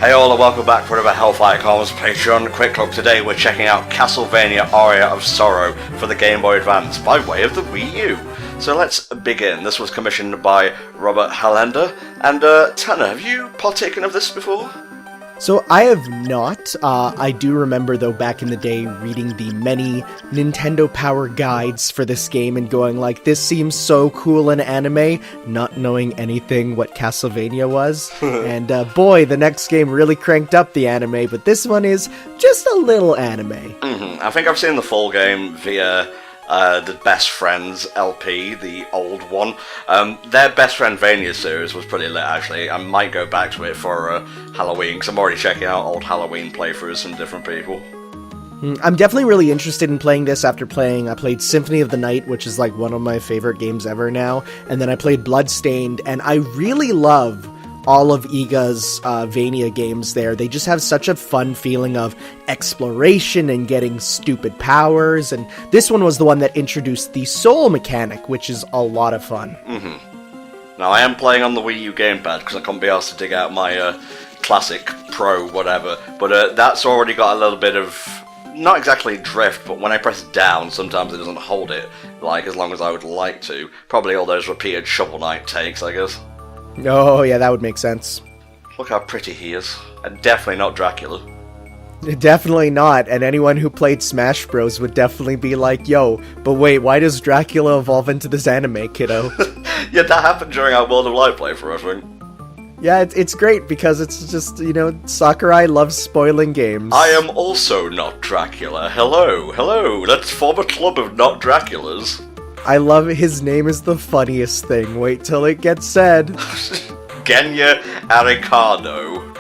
Hey all and welcome back for another HellfireComms Patreon Quick Look. Today we're checking out Castlevania Aria of Sorrow for the Gameboy Advance by way of the Wii U. So let's begin. This was commissioned by Robert Hollander. And Tanner, have you partaken of this before? So I have not. I do remember, though, back in the day reading the many Nintendo Power guides for this game and going like, this seems so cool in anime, not knowing anything what Castlevania was. And boy, the next game really cranked up the anime, but this one is just a little anime. I think I've seen the full game via the Best Friends LP, the old one. Their Best Friend Vania series was pretty lit, actually. I might go back to it for Halloween, because I'm already checking out old Halloween playthroughs from different people. I'm definitely really interested in playing this after I played Symphony of the Night, which is like one of my favorite games ever now, and then I played Bloodstained, and I really love all of Iga's Vania games there. They just have such a fun feeling of exploration and getting stupid powers, and this one was the one that introduced the soul mechanic, which is a lot of fun. Now, I am playing on the Wii U gamepad because I couldn't be asked to dig out my Classic Pro whatever, but that's already got a little bit of, not exactly drift, but when I press down, sometimes it doesn't hold it, like, as long as I would like to. Probably all those repeated Shovel Knight takes, I guess. Oh, yeah, that would make sense. Look how pretty he is. And definitely not Dracula. Definitely not, and anyone who played Smash Bros. Would definitely be like, yo, but wait, why does Dracula evolve into this anime, kiddo? Yeah, that happened during our World of Light playthrough, I think. Yeah, it's great, because it's just, you know, Sakurai loves spoiling games. I am also not Dracula. Hello, let's form a club of not Draculas. I love it. His name is the funniest thing. Wait till it gets said. Genya Aricardo.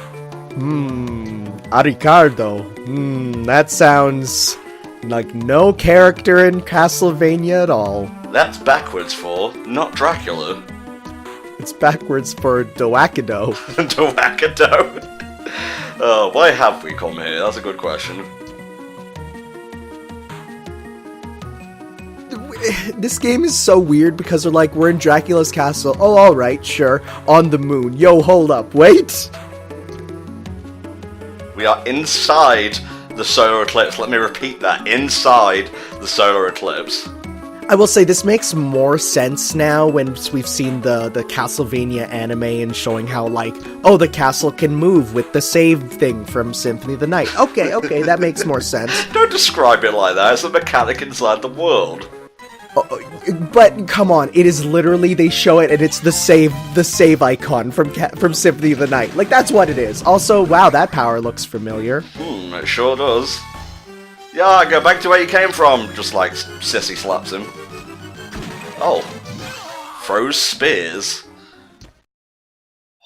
Aricardo. That sounds like no character in Castlevania at all. That's backwards for not Dracula. It's backwards for Doakido. Doakido. Oh, why have we come here? That's a good question. This game is so weird because they're like, we're in Dracula's castle. Oh, alright, sure. On the moon. Yo, hold up. Wait! We are inside the solar eclipse. Let me repeat that. Inside the solar eclipse. I will say this makes more sense now when we've seen the Castlevania anime and showing how, like, oh, the castle can move with the save thing from Symphony of the Night. Okay, that makes more sense. Don't describe it like that. It's a mechanic inside the world. But come on, it is literally, they show it and it's the save icon from Symphony of the Night. Like, that's what it is. Also, wow, that power looks familiar. It sure does. Yeah, go back to where you came from, just like Sissy slaps him. Oh. Throws spears.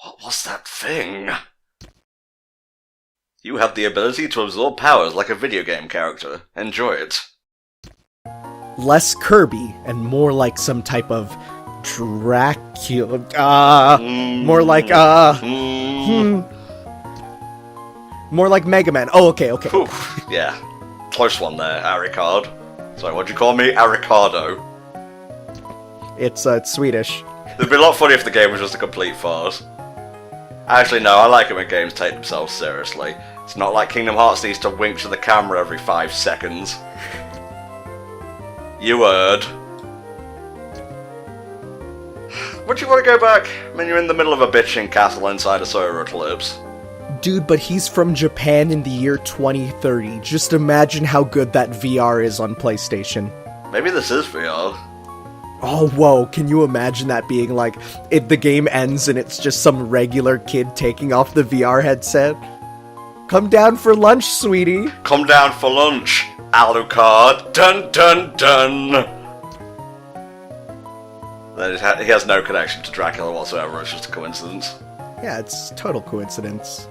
What was that thing? You have the ability to absorb powers like a video game character. Enjoy it. Less Kirby and more like some type of Dracula. More like more like Mega Man. Oh, okay. Ooh, yeah, close one there, Aricard. Sorry, what'd you call me? Aricardo. It's Swedish. It'd be a lot funny if the game was just a complete farce. Actually, no, I like it when games take themselves seriously. It's not like Kingdom Hearts needs to wink to the camera every 5 seconds. You heard. Would you want to go back? I mean, you're in the middle of a bitching castle inside a solar eclipse. Dude, but he's from Japan in the year 2030. Just imagine how good that VR is on PlayStation. Maybe this is VR. Oh, whoa, can you imagine that being like, if the game ends and it's just some regular kid taking off the VR headset? Come down for lunch, sweetie. Come down for lunch, Alucard. Dun dun dun. He has no connection to Dracula whatsoever, it's just a coincidence. Yeah, it's total coincidence.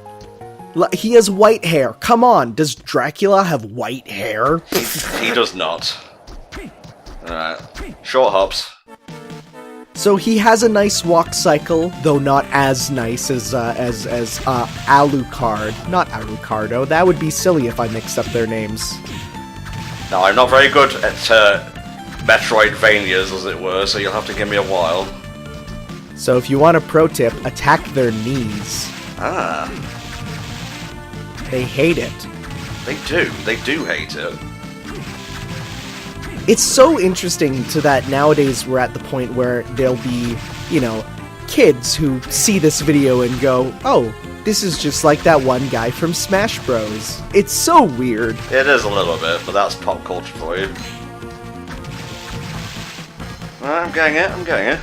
He has white hair. Come on, does Dracula have white hair? He does not. Alright, short hops. So he has a nice walk cycle, though not as nice as Alucard. Not Alucardo. That would be silly if I mixed up their names. Now, I'm not very good at Metroidvanias, as it were, so you'll have to give me a while. So if you want a pro tip, attack their knees. Ah. They hate it. They do. They do hate it. It's so interesting to that nowadays we're at the point where there'll be, you know, kids who see this video and go, oh, this is just like that one guy from Smash Bros. It's so weird. It is a little bit, but that's pop culture for you. I'm getting it, I'm getting it.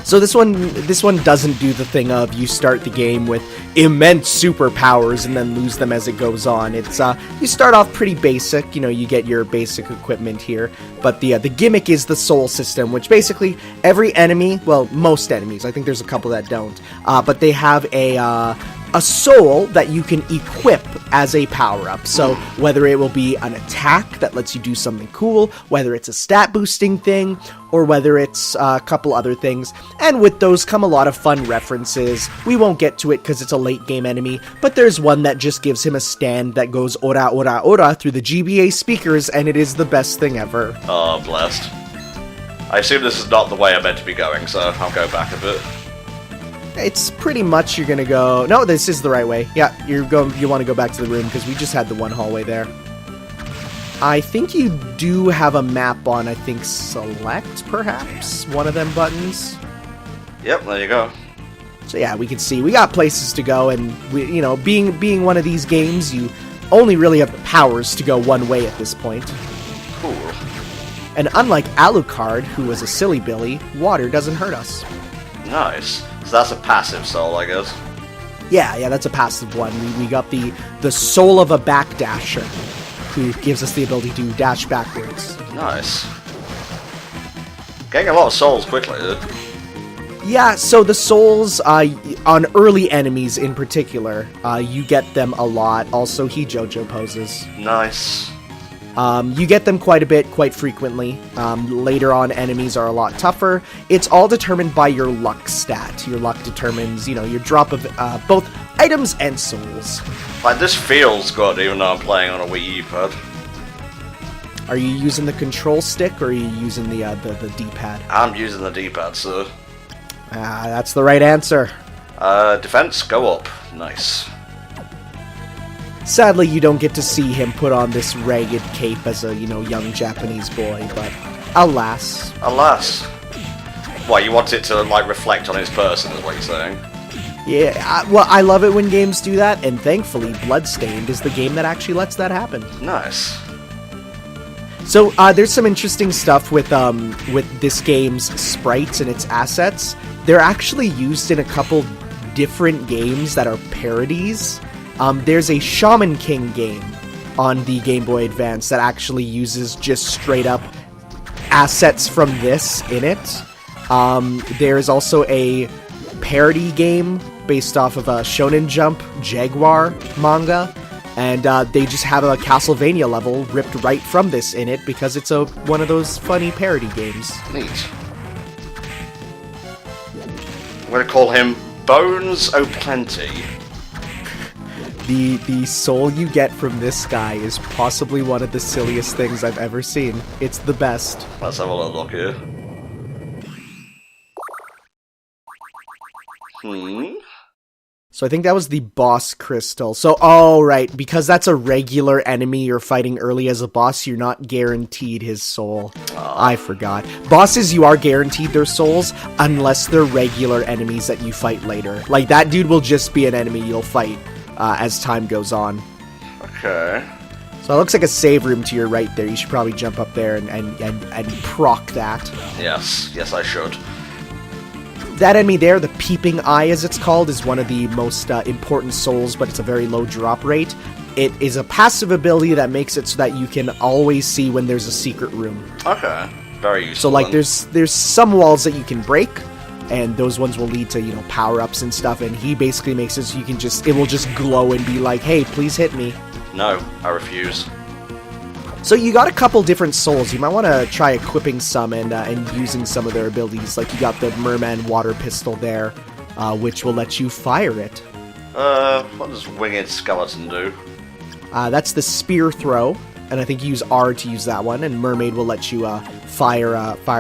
So this one doesn't do the thing of you start the game with immense superpowers and then lose them as it goes on. It's you start off pretty basic, you know, you get your basic equipment here, but the gimmick is the soul system, which basically every enemy, well, most enemies, I think there's a couple that don't, but they have a soul that you can equip as a power-up. So whether it will be an attack that lets you do something cool, whether it's a stat boosting thing, or whether it's a couple other things. And with those come a lot of fun references. We won't get to it because it's a late game enemy, but there's one that just gives him a stand that goes ora ora ora through the GBA speakers, and it is the best thing ever. Oh, blessed. I assume this is not the way I'm meant to be going, so I'll go back a bit. It's pretty much you're gonna go... No, this is the right way. Yeah, you want to go back to the room because we just had the one hallway there. I think you do have a map on, I think, select, perhaps? One of them buttons. Yep, there you go. So yeah, we can see we got places to go, and we, you know, being one of these games, you only really have the powers to go one way at this point. Cool. And unlike Alucard, who was a silly Billy, water doesn't hurt us. Nice. So that's a passive soul, I guess. Yeah, that's a passive one. We got the soul of a backdasher, who gives us the ability to dash backwards. Nice. Getting a lot of souls quickly, dude. Yeah, so the souls, on early enemies in particular, you get them a lot. Also, he JoJo poses. Nice. You get them quite a bit, quite frequently. Later on, enemies are a lot tougher. It's all determined by your luck stat. Your luck determines, you know, your drop of both items and souls. Like, this feels good, even though I'm playing on a Wii U pad. Are you using the control stick, or are you using the D-pad? I'm using the D-pad, so... that's the right answer. Defense, go up. Nice. Sadly, you don't get to see him put on this ragged cape as a, you know, young Japanese boy, but alas. Alas. What, you want it to, like, reflect on his person, is what you're saying? Yeah, well, I love it when games do that, and thankfully, Bloodstained is the game that actually lets that happen. Nice. So, there's some interesting stuff with this game's sprites and its assets. They're actually used in a couple different games that are parodies. There's a Shaman King game on the Game Boy Advance that actually uses just straight up assets from this in it. There's also a parody game based off of a Shonen Jump Jaguar manga, and they just have a Castlevania level ripped right from this in it because it's one of those funny parody games. Neat. I'm gonna call him Bones O'Plenty. The soul you get from this guy is possibly one of the silliest things I've ever seen. It's the best. Let's have a little look here. So I think that was the boss crystal. So, oh, right, because that's a regular enemy you're fighting early as a boss, you're not guaranteed his soul. I forgot. Bosses, you are guaranteed their souls, unless they're regular enemies that you fight later. Like, that dude will just be an enemy you'll fight as time goes on. Okay. So it looks like a save room to your right there. You should probably jump up there and proc that. Yes, I should. That enemy there, the Peeping Eye as it's called, is one of the most important souls, but it's a very low drop rate. It is a passive ability that makes it so that you can always see when there's a secret room. Okay, very useful. So like then. there's some walls that you can break, and those ones will lead to, you know, power-ups and stuff, and he basically makes it so you can it will just glow and be like, hey, please hit me. No, I refuse. So you got a couple different souls. You might want to try equipping some and using some of their abilities. Like you got the Merman water pistol there, which will let you fire it. What does Winged Skeleton do? That's the spear throw, and I think you use R to use that one, and Mermaid will let you fire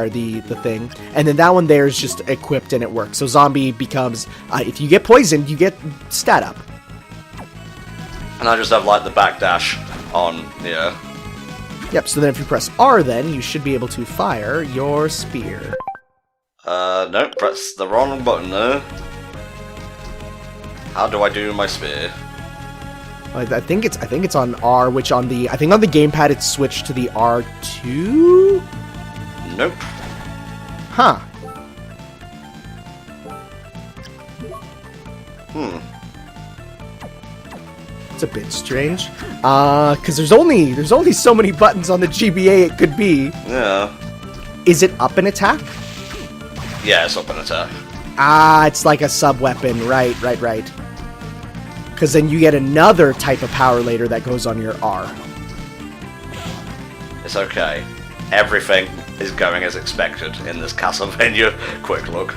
the thing. And then that one there is just equipped and it works. So Zombie becomes, if you get poisoned, you get stat up. And I just have, like, the backdash on, yeah. Yep, so then if you press R then, you should be able to fire your spear. Nope, press the wrong button there. How do I do my spear? I think it's on R, which on the gamepad it's switched to the R2? Nope. Huh. It's a bit strange. Cause there's only so many buttons on the GBA it could be. Yeah. Is it up an attack? Yeah, it's up an attack. Ah, it's like a sub-weapon. Right. Because then you get another type of power later that goes on your R. It's okay. Everything is going as expected in this Castlevania Quick Look.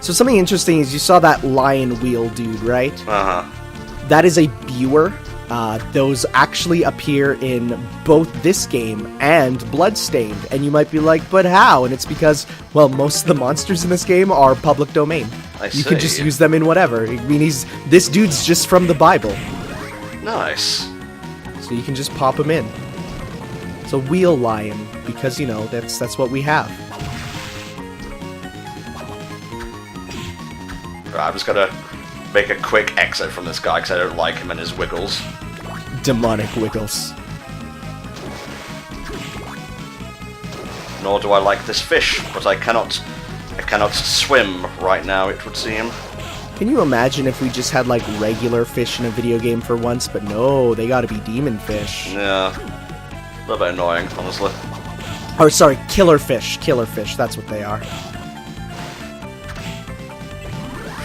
So something interesting is you saw that lion wheel dude, right? Uh-huh. That is a Buer. Those actually appear in both this game and Bloodstained. And you might be like, but how? And it's because, well, most of the monsters in this game are public domain. You can just use them in whatever. I mean, this dude's just from the Bible. Nice. So you can just pop him in. It's a wheel lion, because, you know, that's what we have. Right, I'm just gonna make a quick exit from this guy because I don't like him and his wiggles. Demonic wiggles. Nor do I like this fish, but I cannot swim right now, it would seem. Can you imagine if we just had, like, regular fish in a video game for once? But no, they gotta be demon fish. Yeah. A little bit annoying, honestly. Or, sorry, killer fish. Killer fish, that's what they are.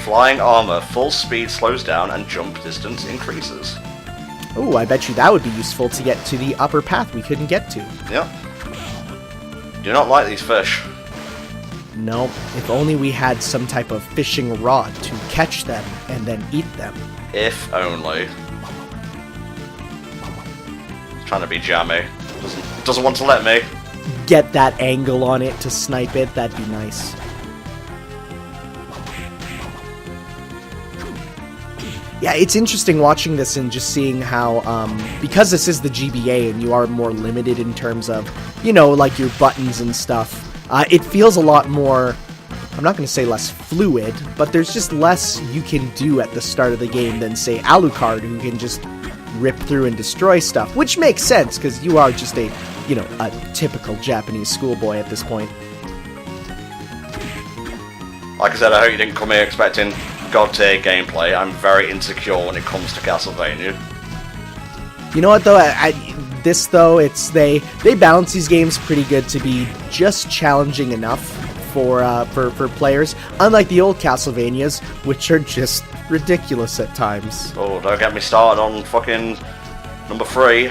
Flying armor, full speed slows down and jump distance increases. Oh, I bet you that would be useful to get to the upper path we couldn't get to. Yep. Do not like these fish. No, if only we had some type of fishing rod to catch them and then eat them. If only. Trying to be jammy. Doesn't want to let me. Get that angle on it to snipe it, that'd be nice. Yeah, it's interesting watching this and just seeing how, because this is the GBA and you are more limited in terms of, you know, like your buttons and stuff, it feels a lot more, I'm not going to say less fluid, but there's just less you can do at the start of the game than, say, Alucard, who can just rip through and destroy stuff, which makes sense, because you are just a, you know, a typical Japanese schoolboy at this point. Like I said, I hope you didn't come here expecting god-tier gameplay. I'm very insecure when it comes to Castlevania. You know what, though? They balance these games pretty good to be just challenging enough for players, unlike the old Castlevanias, which are just ridiculous at times. Oh, don't get me started on fucking number 3.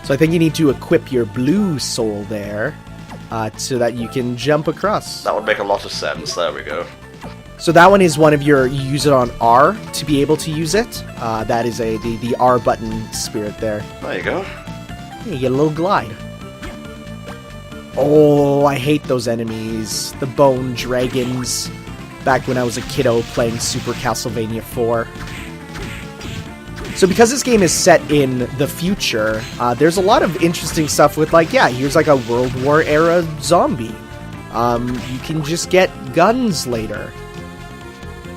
So I think you need to equip your blue soul there, so that you can jump across. That would make a lot of sense. There we go. So that one is one of your, you use it on R to be able to use it. That is the R button spirit there. There you go. You get a little glide. Oh, I hate those enemies. The bone dragons. Back when I was a kiddo playing Super Castlevania 4. So because this game is set in the future, there's a lot of interesting stuff with, like, yeah, here's like a World War era zombie. You can just get guns later.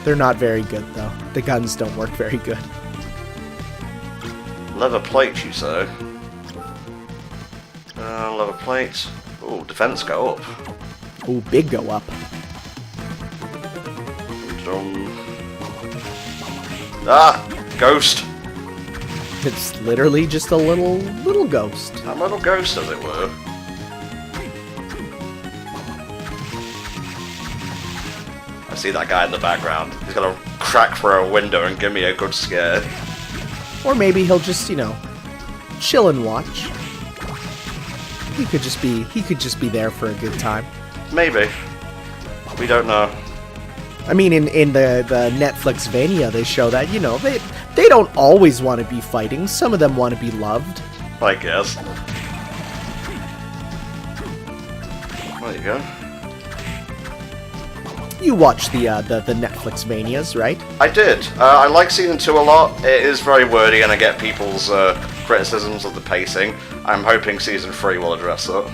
They're not very good, though. The guns don't work very good. Leather plate, you say? Leather plate. Ooh, defense go up. Ooh, big go up. Ah! Ghost! It's literally just a little ghost. A little ghost, as it were. I see that guy in the background. He's gonna crack through a window and give me a good scare. Or maybe he'll just, you know, chill and watch. He could just be there for a good time. Maybe. We don't know. I mean, in the Netflixvania, they show that, you know, they don't always want to be fighting. Some of them want to be loved. I guess. There you go. You watched the Netflix Manias, right? I did. I like Season 2 a lot. It is very wordy, and I get people's criticisms of the pacing. I'm hoping Season 3 will address that.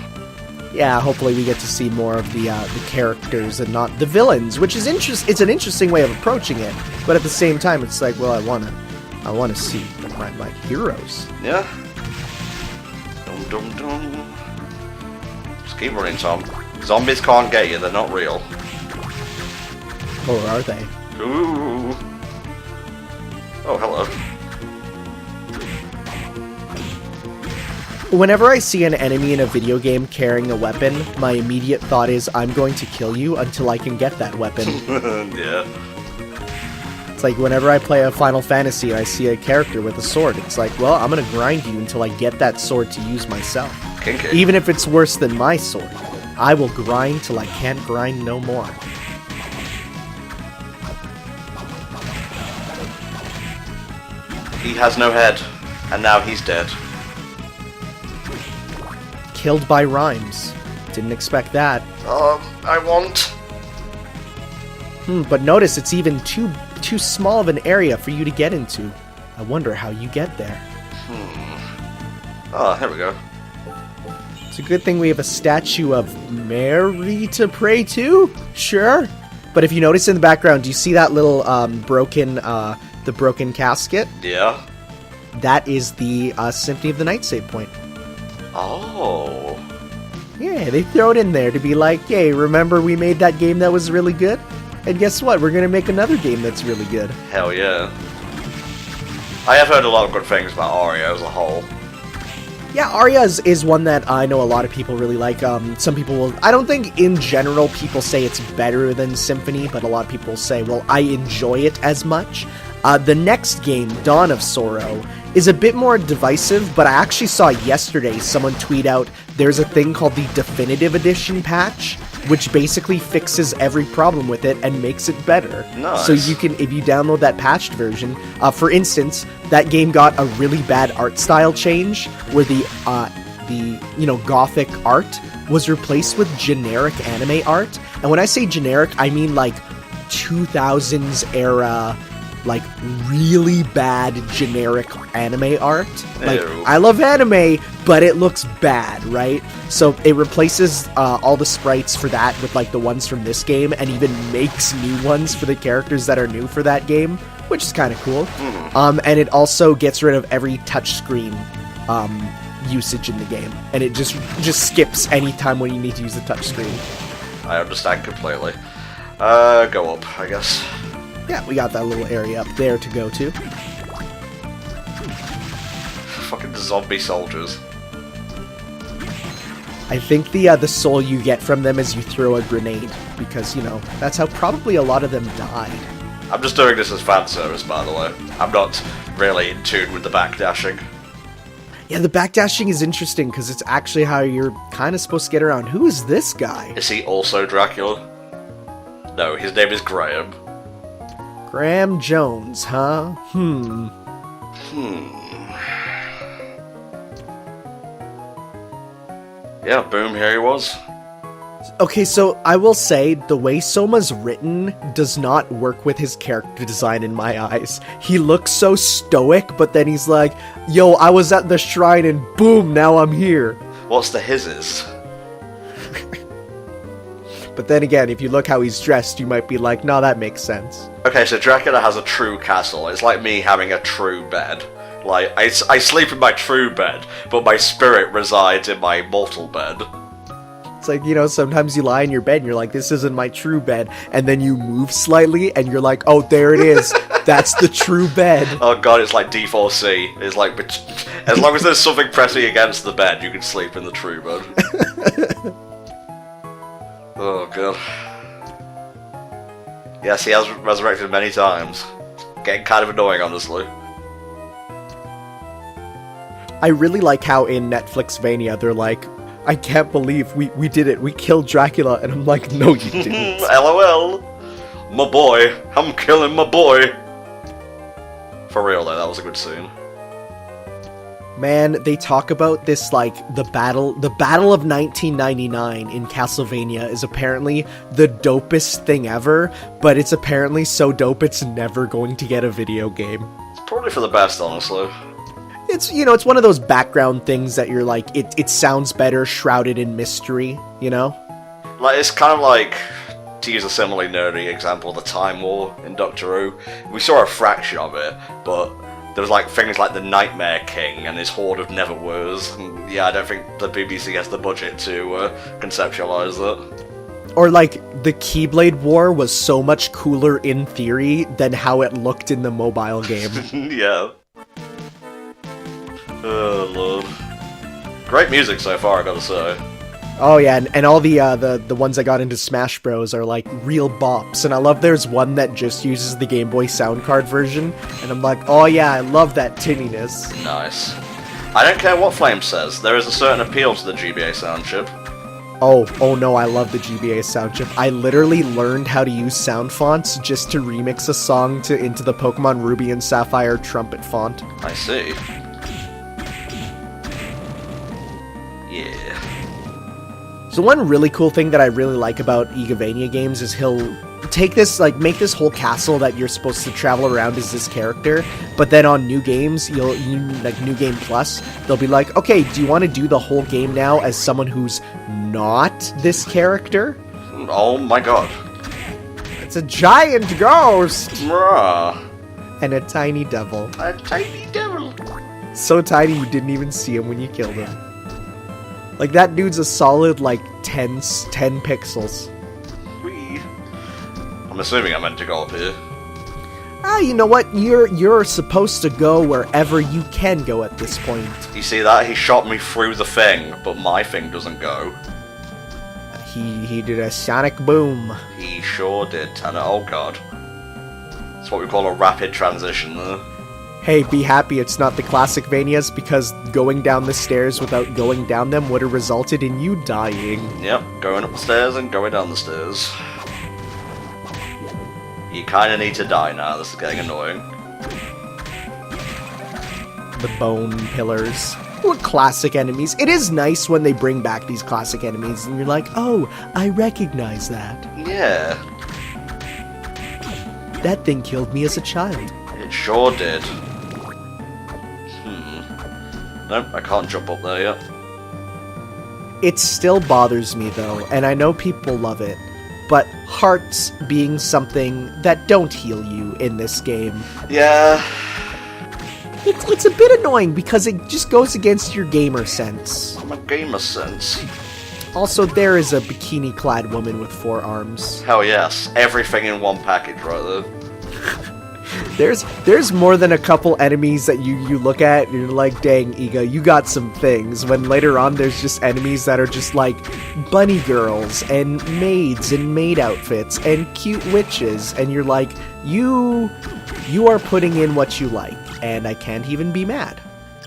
Yeah, hopefully we get to see more of the characters and not the villains, which is It's an interesting way of approaching it, but at the same time, it's like, well, I wanna see my heroes. Yeah. Dum dum dum. Just keep running, Tom. Zombies can't get you; they're not real. Or are they? Ooh. Oh, hello. Whenever I see an enemy in a video game carrying a weapon, my immediate thought is, I'm going to kill you until I can get that weapon. Yeah. It's like whenever I play a Final Fantasy and I see a character with a sword, it's like, well, I'm gonna grind you until I get that sword to use myself. Kinky. Even if it's worse than my sword, I will grind till I can't grind no more. He has no head, and now he's dead. Killed by rhymes. Didn't expect that. I want... But notice it's even too small of an area for you to get into. I wonder how you get there. Oh, here we go. It's a good thing we have a statue of Mary to pray to? Sure. But if you notice in the background, do you see that little the broken casket? Yeah. That is the Symphony of the Night save point. Oh. Yeah, they throw it in there to be like, hey, remember we made that game that was really good? And guess what? We're going to make another game that's really good. Hell yeah. I have heard a lot of good things about Aria as a whole. Yeah, Aria is one that I know a lot of people really like. Some people will... I don't think in general people say it's better than Symphony, but a lot of people say, well, I enjoy it as much. The next game, Dawn of Sorrow, is a bit more divisive, but I actually saw yesterday someone tweet out there's a thing called the Definitive Edition patch, which basically fixes every problem with it and makes it better. Nice. So you can, if you download that patched version, for instance, that game got a really bad art style change where the gothic art was replaced with generic anime art. And when I say generic, I mean like 2000s era, like really bad generic anime art. Like, Ew. I love anime, but it looks bad, right? So it replaces all the sprites for that with like the ones from this game, and even makes new ones for the characters that are new for that game, which is kind of cool. And it also gets rid of every touchscreen usage in the game, and it just skips any time when you need to use the touchscreen. I understand completely. Go up, I guess. Yeah, we got that little area up there to go to. Fucking zombie soldiers. I think the soul you get from them is you throw a grenade, because, you know, that's how probably a lot of them died. I'm just doing this as fan service, by the way. I'm not really in tune with the backdashing. Yeah, the backdashing is interesting, because it's actually how you're kind of supposed to get around. Who is this guy? Is he also Dracula? No, his name is Graham. Graham Jones, huh? Yeah, boom, here he was. Okay, so I will say, the way Soma's written does not work with his character design in my eyes. He looks so stoic, but then he's like, yo, I was at the shrine and boom, now I'm here. What's the hisses? But then again, if you look how he's dressed, you might be like, nah, that makes sense. Okay, so Dracula has a true castle. It's like me having a true bed. Like, I sleep in my true bed, but my spirit resides in my mortal bed. It's like, you know, sometimes you lie in your bed and you're like, this isn't my true bed, and then you move slightly and you're like, oh, there it is. That's the true bed. Oh god, it's like D4C. It's like, as long as there's something pressing against the bed, you can sleep in the true bed. Oh god. Yes, he has resurrected many times. Getting kind of annoying, honestly. I really like how in Netflixvania they're like, I can't believe we did it. We killed Dracula. And I'm like, no, you didn't. LOL. My boy. I'm killing my boy. For real, though, that was a good scene. Man, they talk about this, like, the battle of 1999 in Castlevania is apparently the dopest thing ever, but it's apparently so dope it's never going to get a video game. It's probably for the best, honestly. It's, you know, it's one of those background things that you're like, it sounds better shrouded in mystery, you know? Like, it's kind of like, to use a similarly nerdy example, the Time War in Doctor Who. We saw a fraction of it, but there was like things like the Nightmare King and his horde of Never-Wers. And yeah, I don't think the BBC has the budget to conceptualize it. Or like, the Keyblade War was so much cooler in theory than how it looked in the mobile game. Yeah. Oh, Lord. Great music so far, I gotta say. Oh yeah, and all the ones I got into Smash Bros are like real bops, and I love there's one that just uses the Game Boy sound card version, and I'm like, oh yeah, I love that tinniness. Nice. I don't care what Flame says, there is a certain appeal to the GBA sound chip. Oh no, I love the GBA sound chip. I literally learned how to use sound fonts just to remix a song into the Pokemon Ruby and Sapphire trumpet font. I see. Yeah. So one really cool thing that I really like about Igavania games is he'll take this, like, make this whole castle that you're supposed to travel around as this character, but then on new games, like New Game Plus, they'll be like, okay, do you want to do the whole game now as someone who's not this character? Oh my god. It's a giant ghost! Bruh. And a tiny devil. A tiny devil. So tiny you didn't even see him when you killed him. Like, that dude's a solid, like, 10 pixels. Whee. I'm assuming I'm meant to go up here. You know what? You're supposed to go wherever you can go at this point. You see that? He shot me through the thing, but my thing doesn't go. He did a sonic boom. He sure did, Tanner. Oh god. That's what we call a rapid transition there. Hey, be happy it's not the classic Vanias, because going down the stairs without going down them would have resulted in you dying. Yep, going up the stairs and going down the stairs. You kinda need to die now, this is getting annoying. The bone pillars. What classic enemies. It is nice when they bring back these classic enemies and you're like, oh, I recognize that. Yeah. That thing killed me as a child. It sure did. Nope, I can't jump up there yet. It still bothers me though, and I know people love it, but hearts being something that don't heal you in this game. Yeah. It's a bit annoying because it just goes against your gamer sense. My gamer sense. Also, there is a bikini-clad woman with 4 arms. Hell yes, everything in one package right there. There's more than a couple enemies that you look at and you're like, dang, Iga, you got some things. When later on there's just enemies that are just like bunny girls and maids in maid outfits and cute witches, and you're like, you are putting in what you like, and I can't even be mad.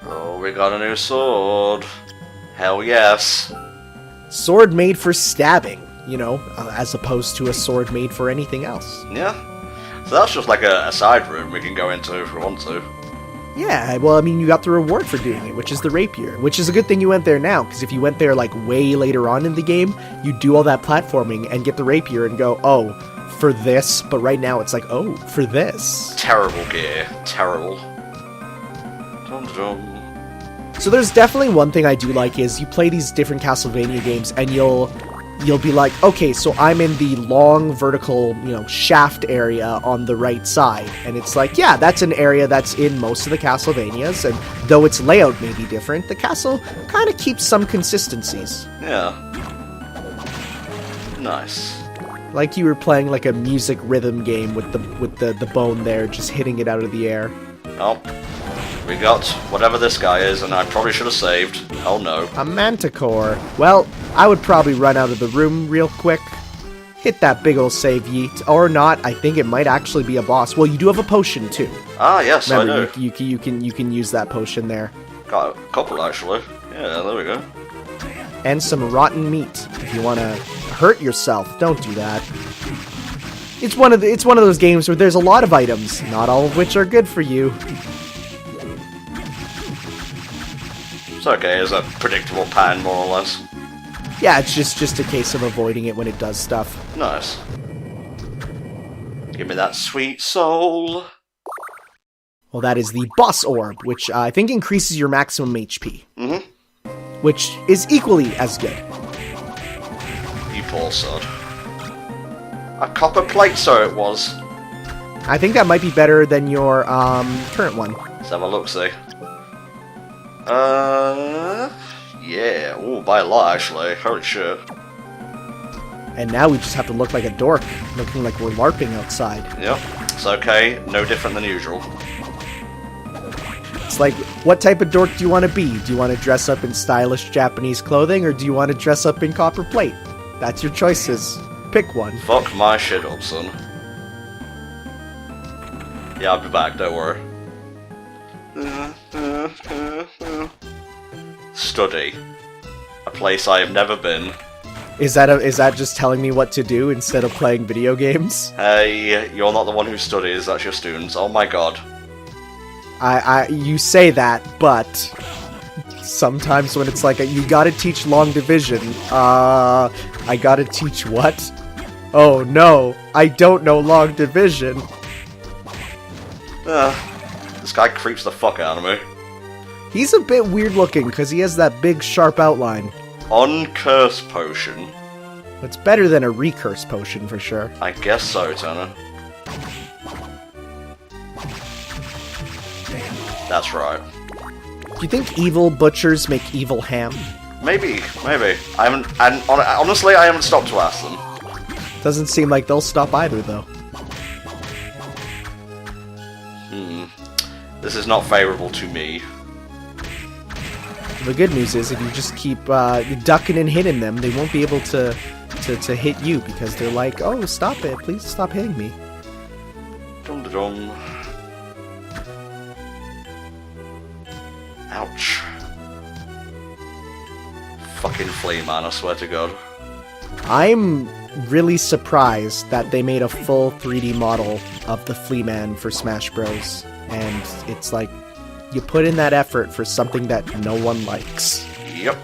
Oh, we got a new sword. Hell yes. Sword made for stabbing, you know, as opposed to a sword made for anything else. Yeah. So that's just like a side room we can go into if we want to. Yeah, well, I mean, you got the reward for doing it, which is the rapier, which is a good thing you went there now, because if you went there, like, way later on in the game, you do all that platforming and get the rapier and go, oh, for this, but right now it's like, oh, for this. Terrible gear. Terrible. Dum-dum. So there's definitely one thing I do like is you play these different Castlevania games and you'll be like, okay, so I'm in the long vertical, you know, shaft area on the right side. And it's like, yeah, that's an area that's in most of the Castlevanias, and though its layout may be different, the castle kind of keeps some consistencies. Yeah. Nice. Like you were playing like a music rhythm game with the bone there, just hitting it out of the air. Oh. We got whatever this guy is, and I probably should have saved. Oh no. A manticore. Well, I would probably run out of the room real quick. Hit that big ol' save yeet. Or not, I think it might actually be a boss. Well, you do have a potion too. Ah, yes, remember, I do. You can use that potion there. Got a couple actually. Yeah, there we go. And some rotten meat. If you want to hurt yourself, don't do that. It's one of those games where there's a lot of items, not all of which are good for you. It's okay, it's a predictable pattern, more or less. Yeah, it's just a case of avoiding it when it does stuff. Nice. Give me that sweet soul. Well, that is the boss orb, which I think increases your maximum HP. Mm-hmm. Which is equally as good. You poor sod. A copper plate, so it was. I think that might be better than your current one. Let's have a look-see. Yeah. Ooh, by a lot, actually. Holy shit. And now we just have to look like a dork, looking like we're LARPing outside. Yep. It's okay. No different than usual. It's like, what type of dork do you want to be? Do you want to dress up in stylish Japanese clothing, or do you want to dress up in copper plate? That's your choices. Pick one. Fuck my shit up, son. Yeah, I'll be back, don't worry. Study. A place I have never been. Is that just telling me what to do instead of playing video games? Hey, you're not the one who studies, that's your students. Oh my god. You say that, but sometimes when it's like, you gotta teach long division, I gotta teach what? Oh no, I don't know long division. This guy creeps the fuck out of me. He's a bit weird looking, because he has that big sharp outline. Uncurse potion. It's better than a recurse potion, for sure. I guess so, Turner. That's right. Do you think evil butchers make evil ham? Maybe. I haven't, and honestly, I haven't stopped to ask them. Doesn't seem like they'll stop either, though. This is not favorable to me. The good news is, if you just keep ducking and hitting them, they won't be able to hit you, because they're like, oh, stop it, please stop hitting me. Dum-da-dum. Ouch. Fucking flea man, I swear to god. I'm really surprised that they made a full 3D model of the Flea Man for Smash Bros. And it's like, you put in that effort for something that no one likes. Yep.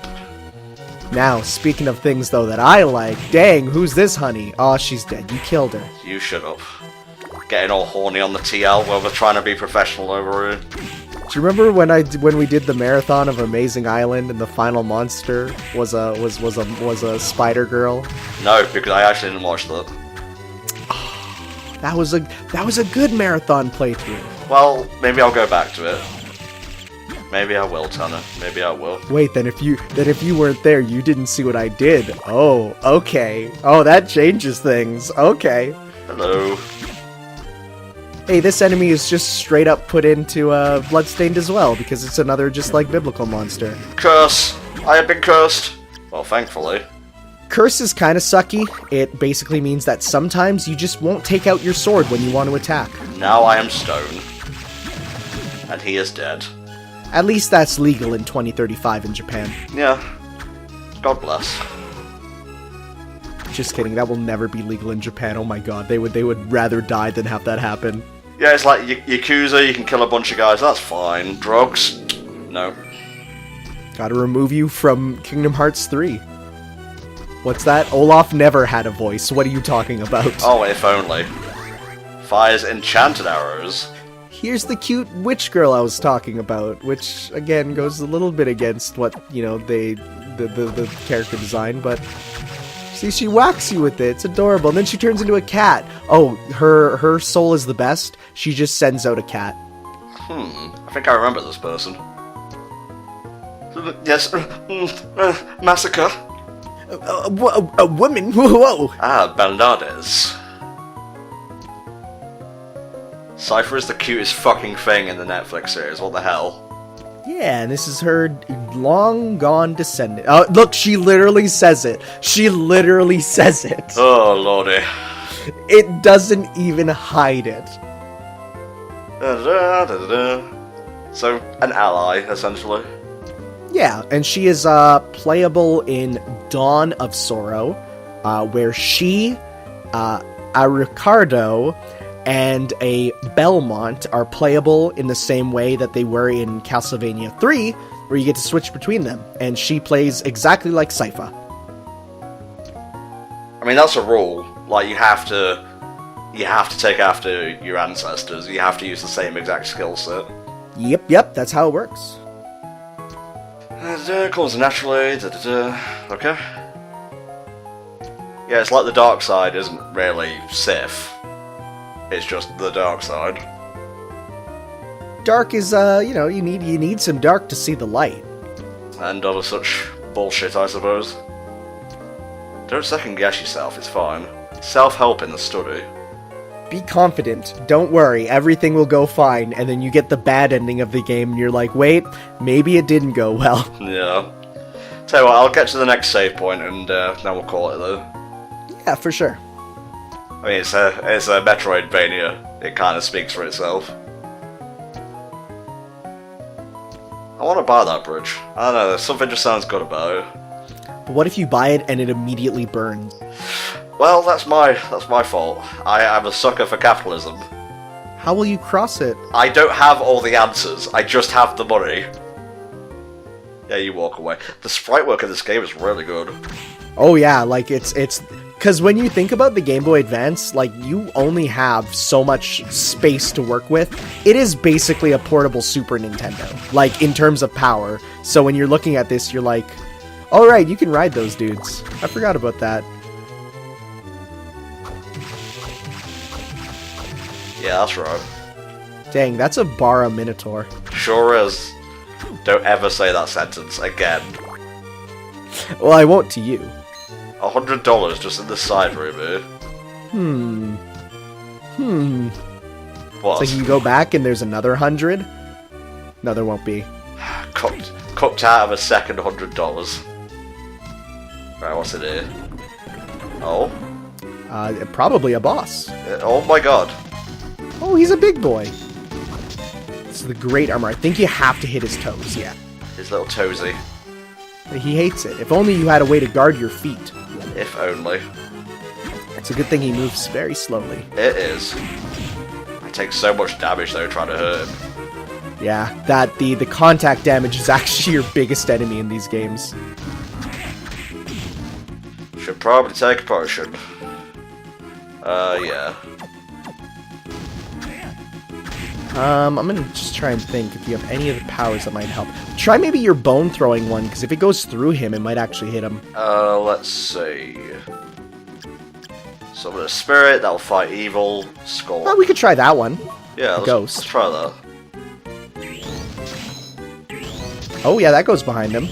Now, speaking of things, though, that I like, dang, who's this honey? Oh, she's dead. You killed her. You shut up. Getting all horny on the TL while we're trying to be professional over here. Do you remember when we did the marathon of Amazing Island and the final monster was a spider girl? No, because I actually didn't watch that. That was a good marathon playthrough. Well, maybe I'll go back to it. Maybe I will, Tanner. Maybe I will. Wait, then if you weren't there, you didn't see what I did. Oh, okay. Oh, that changes things. Okay. Hello. Hey, this enemy is just straight up put into Bloodstained as well, because it's another just like biblical monster. Curse! I have been cursed! Well, thankfully. Curse is kind of sucky. It basically means that sometimes you just won't take out your sword when you want to attack. Now I am stone. And he is dead. At least that's legal in 2035 in Japan. Yeah. God bless. Just kidding, that will never be legal in Japan. Oh my god, they would rather die than have that happen. Yeah, it's like Yakuza, you can kill a bunch of guys, that's fine. Drugs? No. Gotta remove you from Kingdom Hearts 3. What's that? Olaf never had a voice. What are you talking about? Oh, if only. Fires enchanted arrows. Here's the cute witch girl I was talking about, which, again, goes a little bit against what, you know, the character design, but... See, she whacks you with it. It's adorable. And then she turns into a cat. Oh, her soul is the best. She just sends out a cat. I think I remember this person. Yes, Massacre. A woman? Whoa! Ah, Bernardes. Cypher is the cutest fucking thing in the Netflix series. What the hell? Yeah, and this is her long-gone descendant. Oh, look, she literally says it. She literally says it. Oh, lordy. It doesn't even hide it. So, an ally, essentially. Yeah, and she is playable in Dawn of Sorrow, where she, a Ricardo, and a Belmont are playable in the same way that they were in Castlevania 3, where you get to switch between them, and she plays exactly like Sypha. I mean, that's a rule. Like, you have to take after your ancestors. You have to use the same exact skill set. Yep, that's how it works. Comes naturally. Okay. Yeah, it's like the dark side isn't really Sith. It's just the dark side. Dark is, you need some dark to see the light. And other such bullshit, I suppose. Don't second guess yourself, it's fine. Self-help in the study. Be confident, don't worry, everything will go fine, and then you get the bad ending of the game and you're like, wait, maybe it didn't go well. Yeah. Tell you what, I'll get to the next save point and then we'll call it though. Yeah, for sure. I mean, it's a Metroidvania. It kind of speaks for itself. I want to buy that bridge. I don't know, something just sounds good about it. But what if you buy it and it immediately burns? Well, that's my fault. I'm a sucker for capitalism. How will you cross it? I don't have all the answers. I just have the money. Yeah, you walk away. The sprite work in this game is really good. Oh yeah, like it's because when you think about the Game Boy Advance, like you only have so much space to work with. It is basically a portable Super Nintendo, like in terms of power. So when you're looking at this, you're like, all right, you can ride those dudes. I forgot about that. Yeah, that's right. Dang, that's a Bara Minotaur. Sure is. Don't ever say that sentence again. Well, I won't to you. $100 just in the side room here. What? So you can go back and there's another 100? No, there won't be. Cooked out of a second $100. Right, what's it here? Oh? Probably a boss. Oh my god. Oh, he's a big boy. This is the great armor. I think you have to hit his toes, yeah. His little toesy. He hates it. If only you had a way to guard your feet. If only. It's a good thing he moves very slowly. It is. I take so much damage though trying to hurt him. Yeah, that the contact damage is actually your biggest enemy in these games. Should probably take a potion. Yeah. I'm gonna just try and think if you have any of the powers that might help. Try maybe your bone throwing one, because if it goes through him, it might actually hit him. Let's see. Summon a spirit, that'll fight evil. Skull. Oh, we could try that one. Yeah, Ghost. Let's try that. Oh yeah, that goes behind him.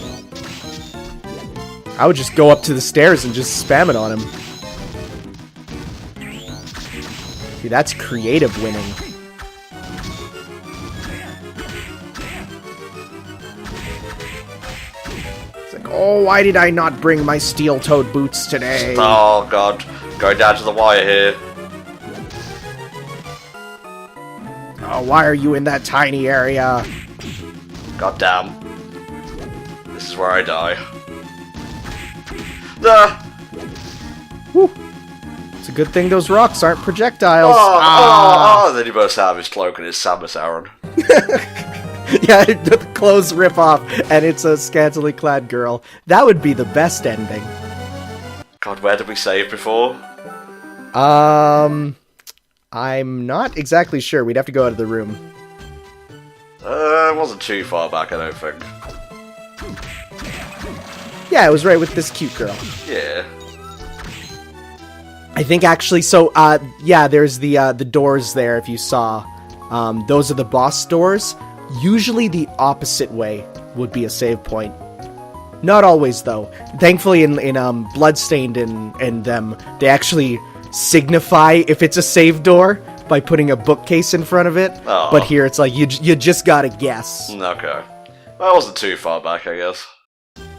I would just go up to the stairs and just spam it on him. See, that's creative winning. It's like, oh, why did I not bring my steel-toed boots today? Oh god, going down to the wire here. Oh, why are you in that tiny area? God damn. This is where I die. Ah! Whew. It's a good thing those rocks aren't projectiles. Oh, then he bursts out of his cloak and it's Samus Aran. Yeah, the clothes rip off, and it's a scantily clad girl. That would be the best ending. God, where did we save before? I'm not exactly sure. We'd have to go out of the room. It wasn't too far back, I don't think. Yeah, it was right with this cute girl. Yeah. I think actually, so, yeah, there's the doors there, if you saw. Those are the boss doors. Usually the opposite way would be a save point. Not always, though. Thankfully, in Bloodstained and them, they actually signify if it's a save door by putting a bookcase in front of it. Oh. But here, it's like, you just gotta guess. Okay. Well, it wasn't too far back, I guess.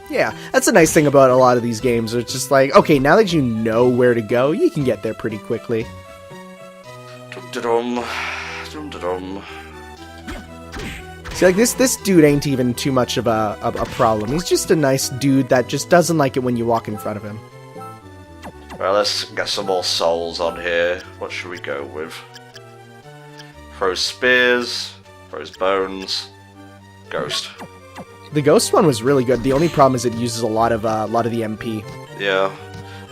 Yeah, that's a nice thing about a lot of these games. It's just like, okay, now that you know where to go, you can get there pretty quickly. Dum-da-dum. Dum-da-dum. See, like, this dude ain't even too much of a problem. He's just a nice dude that just doesn't like it when you walk in front of him. Well, let's get some more souls on here. What should we go with? Throws spears, throws bones, ghost. The ghost one was really good. The only problem is it uses a lot of the MP. Yeah.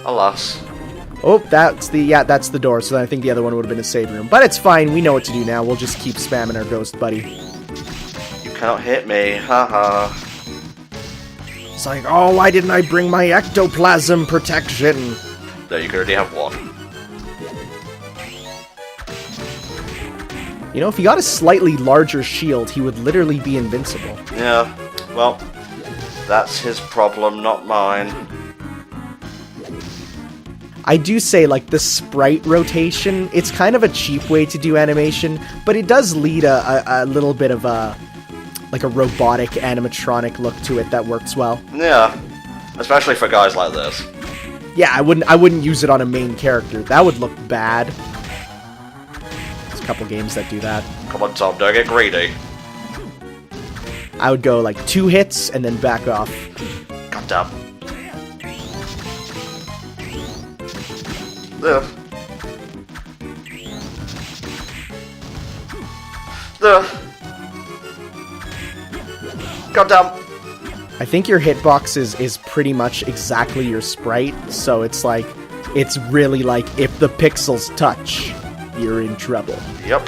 Alas. Oh, that's the door, so I think the other one would have been a save room. But it's fine, we know what to do now. We'll just keep spamming our ghost buddy. You cannot hit me, haha. It's like, oh, why didn't I bring my ectoplasm protection? No, you can already have one. You know, if he got a slightly larger shield, he would literally be invincible. Yeah, well, that's his problem, not mine. I do say, like, the sprite rotation, it's kind of a cheap way to do animation, but it does lead a little bit of a robotic animatronic look to it that works well. Yeah, especially for guys like this. Yeah, I wouldn't use it on a main character. That would look bad. There's a couple games that do that. Come on, Tom, don't get greedy. I would go, like, 2 hits and then back off. God damn. There. God damn. I think your hitbox is pretty much exactly your sprite, so it's like, it's really like, if the pixels touch, you're in trouble. Yep.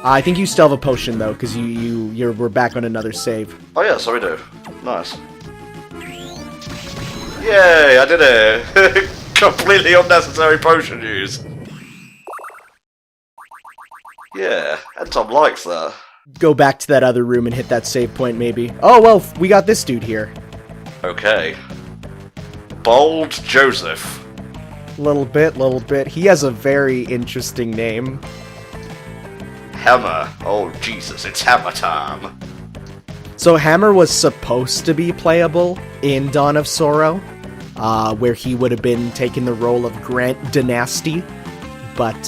I think you still have a potion, though, because we're back on another save. Oh yeah, so we do. Nice. Yay, I did it! Completely unnecessary potion use. Yeah, and Tom likes that. Go back to that other room and hit that save point, maybe. Oh, well, we got this dude here. Okay. Bold Joseph. Little bit. He has a very interesting name. Hammer. Oh, Jesus, it's hammer time. So Hammer was supposed to be playable in Dawn of Sorrow, where he would have been taking the role of Grant Dynasty, but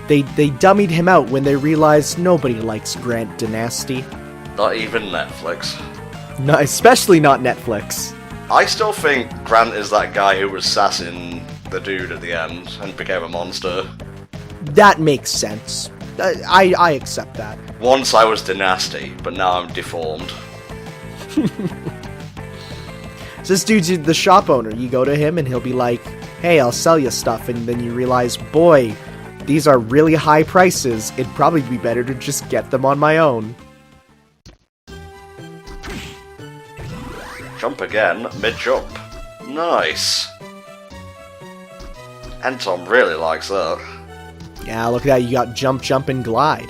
they dummied him out when they realized nobody likes Grant Dynasty. Not even Netflix. No, especially not Netflix. I still think Grant is that guy who was sassing the dude at the end and became a monster. That makes sense. I accept that. Once I was Dynasty, but now I'm deformed. So this dude's the shop owner. You go to him and he'll be like, hey, I'll sell you stuff. And then you realize, boy, these are really high prices. It'd probably be better to just get them on my own. Jump again, mid-jump. Nice. And Tom really likes that. Yeah, look at that. You got jump, jump, and glide.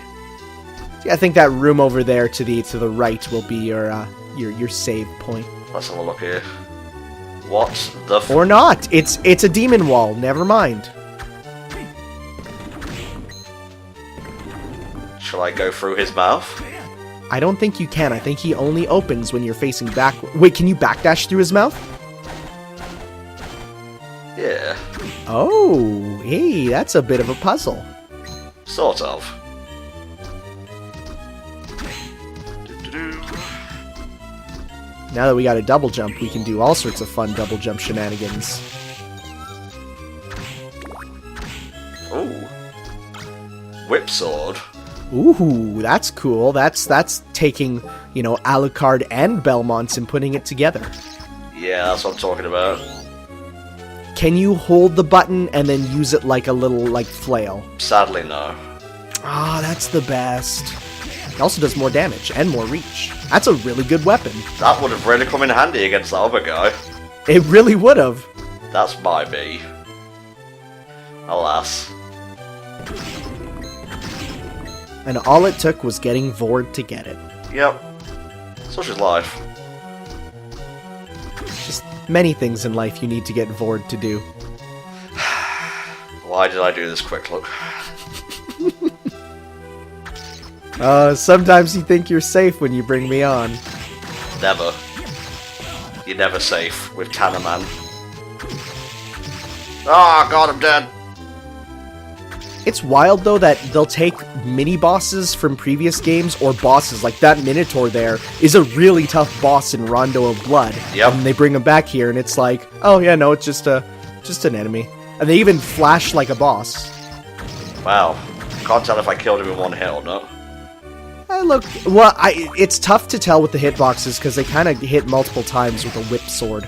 See, I think that room over there to the right will be your save point. Let's have a look here. What the f- Or not. It's a demon wall. Never mind. Shall I go through his mouth? I don't think you can. I think he only opens when you're facing back. Wait, can you backdash through his mouth? Yeah. Oh, hey, that's a bit of a puzzle. Sort of. Now that we got a double jump, we can do all sorts of fun double jump shenanigans. Ooh. Whip sword. Ooh, that's cool. That's taking, Alucard and Belmonts and putting it together. Yeah, that's what I'm talking about. Can you hold the button and then use it like a little, flail? Sadly, no. Ah, that's the best. It also does more damage and more reach. That's a really good weapon. That would have really come in handy against that other guy. It really would have. That's my B. Alas. And all it took was getting Vord to get it. Yep. Such is life. Just many things in life you need to get Vord to do. Why did I do this quick look? Sometimes you think you're safe when you bring me on. Never. You're never safe with Tannerman. Oh god, I'm dead! It's wild, though, that they'll take mini-bosses from previous games, or bosses, like that Minotaur there is a really tough boss in Rondo of Blood. Yep. And they bring him back here, and it's like, oh yeah, no, it's just an enemy. And they even flash like a boss. Wow. Can't tell if I killed him in one hit or not. look... Well, it's tough to tell with the hitboxes, because they kind of hit multiple times with a whip sword.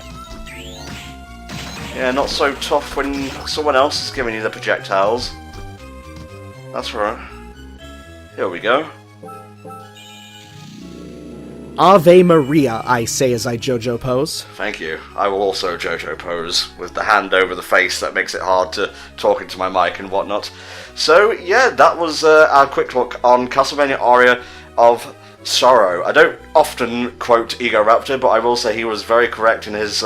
Yeah, not so tough when someone else is giving you the projectiles. That's right. Here we go. Ave Maria, I say as I JoJo pose. Thank you. I will also JoJo pose with the hand over the face that makes it hard to talk into my mic and whatnot. So yeah, that was our quick look on Castlevania Aria of Sorrow. I don't often quote Ego Raptor, but I will say he was very correct in his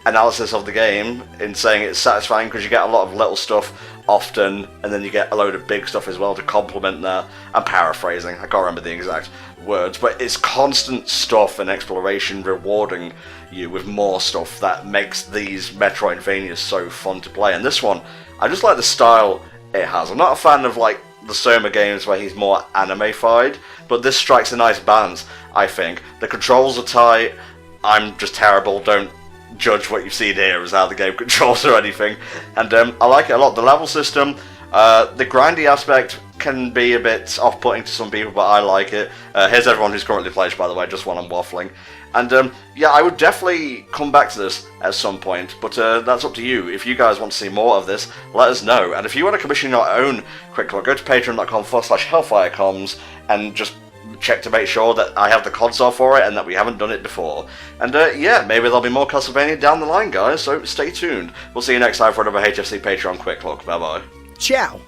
analysis of the game in saying it's satisfying because you get a lot of little stuff often, and then you get a load of big stuff as well to complement that. I'm paraphrasing, I can't remember the exact words, but it's constant stuff and exploration rewarding you with more stuff that makes these Metroidvanias so fun to play. And this one, I just like the style it has. I'm not a fan of like the Soma games where he's more anime-fied, but this strikes a nice balance, I think. The controls are tight, I'm just terrible, don't judge what you've seen here as how the game controls or anything, and I like it a lot. The level system, the grindy aspect can be a bit off-putting to some people, but I like it. Here's everyone who's currently played, by the way, just while I'm waffling. And yeah, I would definitely come back to this at some point, but that's up to you. If you guys want to see more of this, let us know. And if you want to commission your own quick look, go to patreon.com/HellfireComms and just check to make sure that I have the console for it and that we haven't done it before. And yeah, maybe there'll be more Castlevania down the line, guys, so stay tuned. We'll see you next time for another HFC Patreon quick look. Bye bye. Ciao.